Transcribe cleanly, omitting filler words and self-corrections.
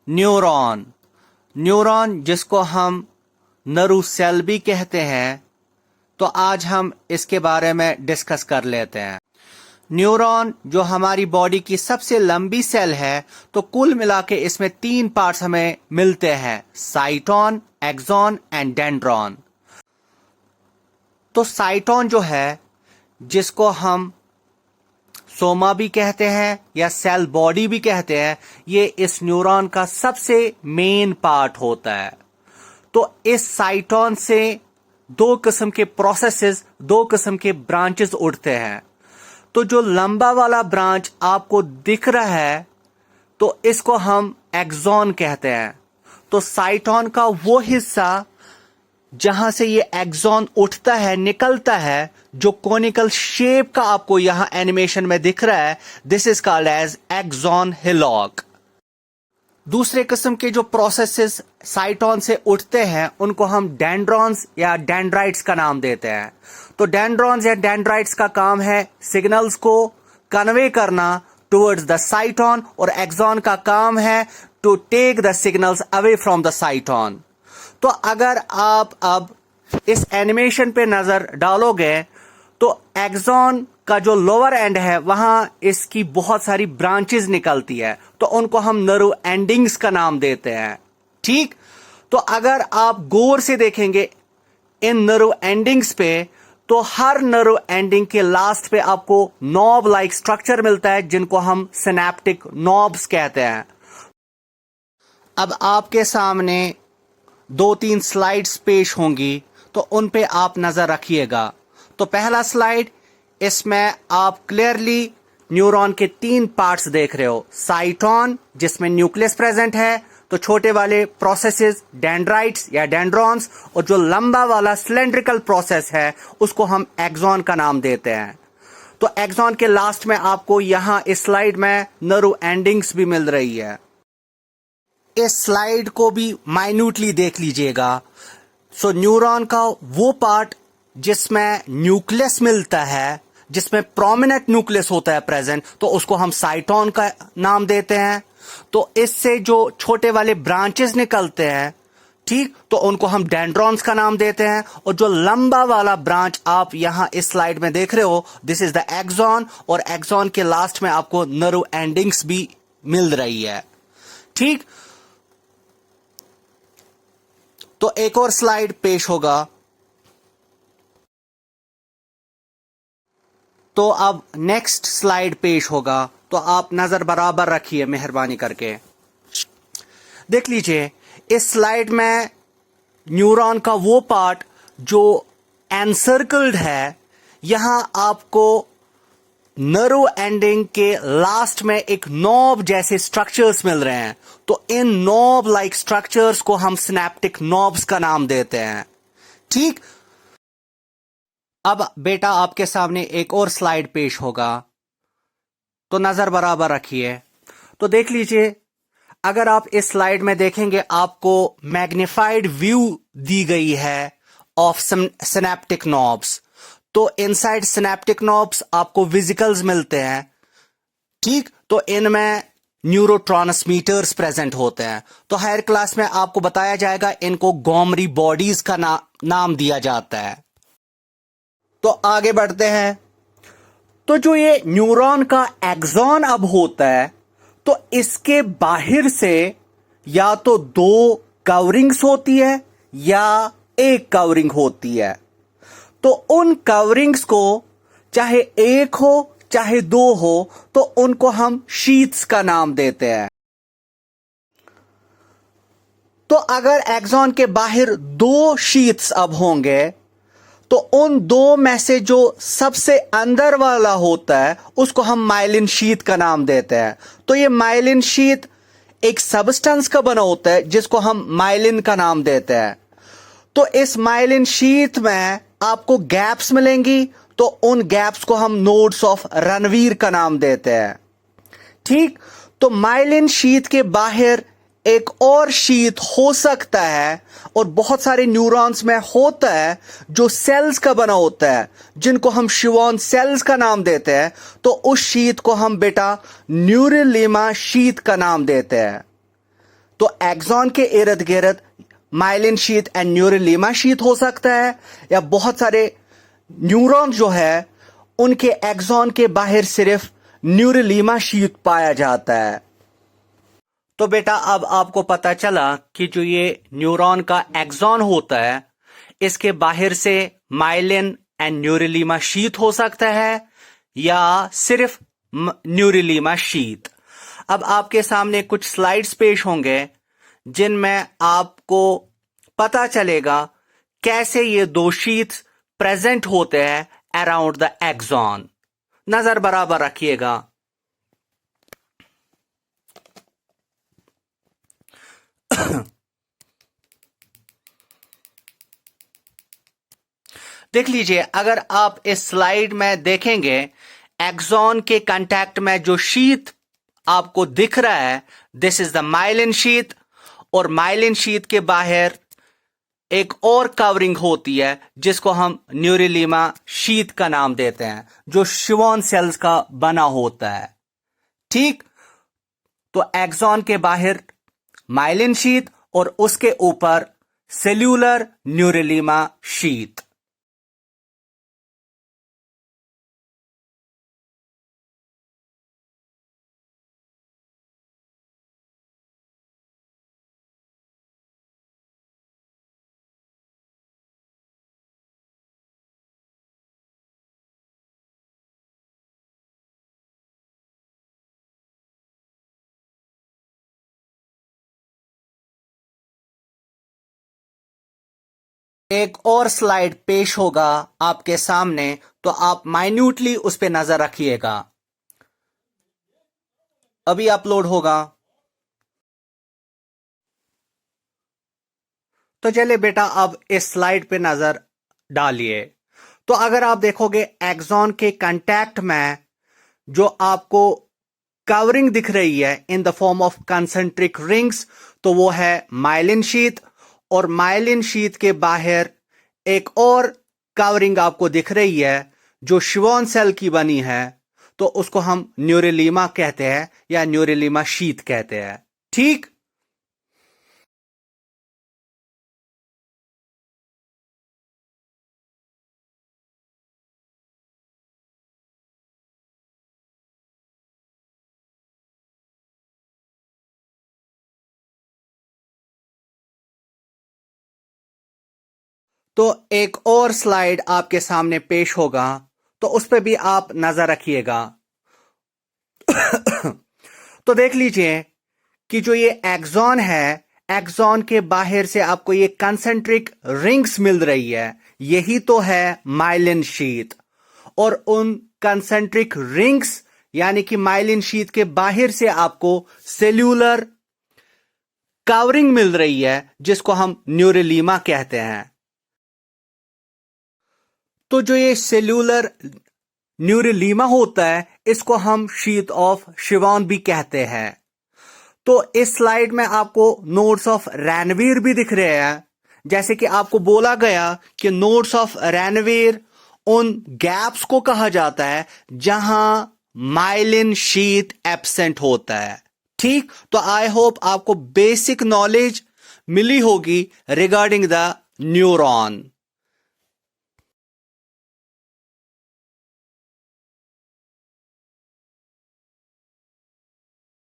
Neuron. Neuron जिसको हम नरु cell भी कहते हैं, तो आज हम इसके बारे में डिस्कस कर लेते हैं। न्यूरॉन जो हमारी बॉडी की सबसे लंबी सेल है, तो कुल मिला के इसमें 3 पार्ट्स हमें मिलते हैं, साइटोन, एक्सॉन एंड डेंड्रॉन। तो साइटोन जो है, जिसको हम सोमा भी कहते हैं या सेल बॉडी भी कहते हैं, ये इस न्यूरॉन का सबसे मेन पार्ट होता है। तो इस साइटोन से 2 किस्म के प्रोसेसेस, 2 किस्म के ब्रांचेस उठते हैं। तो जो लंबा वाला ब्रांच आपको दिख रहा है, तो इसको हम एक्सॉन कहते हैं। तो साइटोन का वो हिस्सा जहां से ये एक्सॉन उठता है, निकलता है, जो कोनिकल शेप का आपको यहां एनिमेशन में दिख रहा है, this is called as axon hillock. दूसरे किस्म के जो प्रोसेसेस साइटोन से उठते हैं, उनको हम डेंड्रॉन्स या डेंड्राइट्स का नाम देते हैं। तो डेंड्रॉन्स या डेंड्राइट्स का काम है सिग्नल्स को कन्वे करना टुवर्ड्स द साइटोन, और एक्सॉन का काम है to take the signals away from the cyton. तो अगर आप अब इस एनिमेशन पे नजर डालोगे, तो एक्सॉन का जो लोअर एंड है, वहां इसकी बहुत सारी ब्रांचेस निकलती है, तो उनको हम नर्व एंडिंग्स का नाम देते हैं। ठीक, तो अगर आप गौर से देखेंगे इन नर्व एंडिंग्स पे, तो हर नर्व एंडिंग के लास्ट पे आपको नॉब लाइक स्ट्रक्चर मिलता है, जिनको हम सिनेप्टिक नॉब्स कहते हैं। अब आपके सामने 2-3 स्लाइड्स पेश होंगी, तो उन पे आप नजर रखिएगा। तो पहला स्लाइड, इसमें आप क्लियरली न्यूरॉन के 3 पार्ट्स देख रहे हो। साइटोन जिसमें न्यूक्लियस प्रेजेंट है, तो छोटे वाले प्रोसेसेस डेंड्राइट्स या डेंड्रॉन्स, और जो लंबा वाला सिलेंड्रिकल प्रोसेस है, उसको हम एक्सॉन का नाम देते हैं। तो एक्सॉन के लास्ट में आपको यहां इस स्लाइड में नर्व एंडिंग्स भी मिल रही है। इस स्लाइड को भी माइन्यूटली देख लीजिएगा। सो न्यूरॉन का वो पार्ट जिसमें न्यूक्लियस मिलता है, जिसमें प्रोमिनेंट न्यूक्लियस होता है प्रेजेंट, तो उसको हम साइटोन का नाम देते हैं। तो इससे जो छोटे वाले ब्रांचेस निकलते हैं, ठीक, तो उनको हम डेंड्रॉन्स का नाम देते हैं। और जो लंबा वाला ब्रांच आप यहां इस स्लाइड में देख रहे हो, दिस इज द एक्सॉन, और एक्सॉन के लास्ट में आपको नर्व एंडिंग्स भी मिल रही है। ठीक, तो एक और स्लाइड पेश होगा। तो अब नेक्स्ट स्लाइड पेश होगा, तो आप नजर बराबर रखिए मेहरबानी करके। देख लीजिए, इस स्लाइड में न्यूरॉन का वो पार्ट जो एनसर्कल्ड है, यहां आपको नर्व एंडिंग के लास्ट में एक नॉब जैसे स्ट्रक्चर्स मिल रहे हैं। तो इन नॉब लाइक स्ट्रक्चर्स को हम सिनेप्टिक नॉब्स का नाम देते हैं। ठीक, अब बेटा आपके सामने एक और स्लाइड पेश होगा, तो नजर बराबर रखिए। तो देख लीजिए, अगर आप इस स्लाइड में देखेंगे, आपको मैग्निफाइड व्यू दी गई है ऑफ सिनेप्टिक नॉब्स। तो इनसाइड सिनेप्टिक नॉब्स आपको वेसिकल्स मिलते हैं। ठीक, तो इनमें न्यूरोट्रांसमीटर्स प्रेजेंट होते हैं। तो हायर क्लास में आपको बताया जाएगा, इनको गोमरी बॉडीज का नाम दिया जाता है। तो आगे बढ़ते हैं। तो जो ये न्यूरॉन का एक्सॉन अब होता है, तो इसके बाहर से या तो 2 कवरिंग्स होती है या एक कवरिंग होती है। तो उन कवरिंग्स को चाहे एक हो चाहे 2 हो, तो उनको हम शीट्स का नाम देते हैं। तो अगर एक्सॉन के बाहर 2 शीट्स अब होंगे, तो उन 2 में से जो सबसे अंदर वाला होता है, उसको हम माइलिन शीट का नाम देते हैं। तो ये माइलिन शीट एक सब्सटेंस का बना होता है, जिसको हम माइलिन का नाम देते हैं। तो इस माइलिन शीट में आपको गैप्स मिलेंगी, तो उन गैप्स को हम नोड्स ऑफ रणवीर का नाम देते हैं। ठीक, तो माइलिन शीट के बाहर एक और शीट हो सकता है, और बहुत सारे न्यूरॉन्स में होता है, जो सेल्स का बना होता है, जिनको हम शिवॉन सेल्स का नाम देते हैं। तो उस शीट को हम बेटा न्यूरलीमा शीट का नाम देते हैं। तो एक्सॉन के इर्द गिर्द माइलिन शीथ एंड न्यूरोलीमा शीथ हो सकता है, या बहुत सारे न्यूरॉन जो है उनके एक्सॉन के बाहर सिर्फ न्यूरोलीमा शीथ पाया जाता है। तो बेटा अब आपको पता चला कि जो ये न्यूरॉन का एक्सॉन होता है इसके बाहर से माइलिन एंड न्यूरोलीमा शीथ हो सकता है या सिर्फ न्यूरोलीमा शीथ। अब आपके सामने कुछ स्लाइड्स पेश होंगे जिनमें आपको पता चलेगा कैसे ये दो शीथ प्रेजेंट होते हैं अराउंड द एक्सॉन। नजर बराबर रखिएगा। देख लीजिए, अगर आप इस स्लाइड में देखेंगे एक्सॉन के कांटेक्ट में जो शीथ आपको दिख रहा है this is the myelin sheath, और माइलिन शीथ के बाहर एक और कवरिंग होती है जिसको हम न्यूरोलीमा शीथ का नाम देते हैं, जो शिवॉन सेल्स का बना होता है। ठीक, तो एक्सॉन के बाहर माइलिन शीथ और उसके ऊपर सेल्यूलर न्यूरोलीमा शीथ। एक और स्लाइड पेश होगा आपके सामने, तो आप माइन्यूटली उस पर नजर रखिएगा। अभी अपलोड होगा। तो चलिए बेटा अब इस स्लाइड पे नजर डालिए। तो अगर आप देखोगे एक्सॉन के कांटेक्ट में जो आपको कवरिंग दिख रही है in the form of concentric rings, तो वो है माइलिन शीथ, और माइलिन शीथ के बाहर एक और कवरिंग आपको दिख रही है जो शिवॉन सेल की बनी है, तो उसको हम न्यूरोलीमा कहते हैं या न्यूरोलीमा शीथ कहते हैं। ठीक, तो एक और स्लाइड आपके सामने पेश होगा, तो उस पर भी आप नजर रखिएगा। तो देख लीजिए कि जो ये एक्सॉन है, एक्सॉन के बाहर से आपको ये कंसेंट्रिक रिंग्स मिल रही है, यही तो है माइलिन शीथ। और उन कंसेंट्रिक रिंग्स यानी कि माइलिन शीथ के बाहर से आपको सेल्यूलर कवरिंग मिल रही है जिसको हम न्यूरोलीमा कहते हैं। तो जो ये सेल्यूलर न्यूरोलीमा होता है इसको हम शीथ ऑफ शिवॉन भी कहते हैं। तो इस स्लाइड में आपको नोड्स ऑफ रैनवीर भी दिख रहे हैं, जैसे कि आपको बोला गया कि नोड्स ऑफ रैनवीर उन गैप्स को कहा जाता है जहां माइलिन शीथ एब्सेंट होता है। ठीक, तो आई होप आपको बेसिक नॉलेज मिली होगी रिगार्डिंग द न्यूरॉन।